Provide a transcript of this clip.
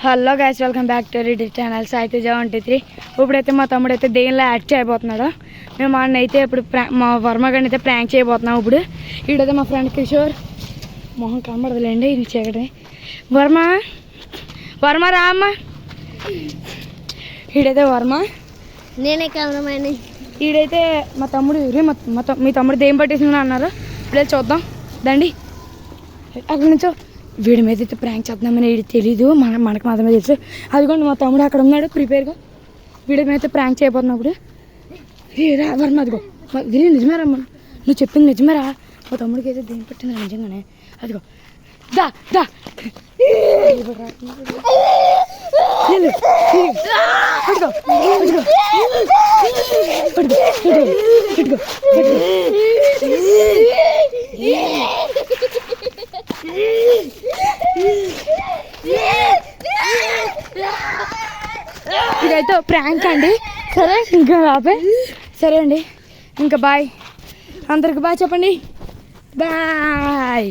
Hello guys, welcome back to ready channel Sai Teja 123. ఇప్పుడైతే మా తమ్ముడు అయితే దేనిలో యాడ్ చేయబోతున్నాడు. మేము అన్న అయితే ఇప్పుడు మా వర్మ గారిని అయితే ప్రాంక్ చేయబోతున్నాం. ఇప్పుడు ఈడైతే మా ఫ్రెండ్ కిషోర్ మొహం కనబడదులేండి, ఇది చీకటి. వర్మ రా అమ్మ. ఈడైతే వర్మ, నేనే కెమెరామెన్. ఈడైతే మా తమ్ముడు. మీ తమ్ముడు దేం పట్టేసిందని అన్నారు. ఇప్పుడే చూద్దాం దండి. అక్కడి నుంచో వీడి మీద అయితే ప్రాంక్ చేద్దామని వీడి తెలీదు, మనకు మాత్రమే తెలుసు. అదిగోండి మా తమ్ముడు అక్కడ ఉన్నాడు ప్రిపేర్గా. వీడి మీద అయితే ప్రాంక్ చేయబోతున్నప్పుడు రా వర్మ. అదిగో నిజమేరా, నువ్వు చెప్పింది నిజమేరా. మా తమ్ముడికి అయితే దేని పట్టింది నిజంగానే. అదిగో దా దా ఇదైతే ప్రాంక్ అండి. సరే ఇంకా రాపే. సరే అండి, ఇంకా బాయ్. అందరికి బాయ్ చెప్పండి. బాయ్.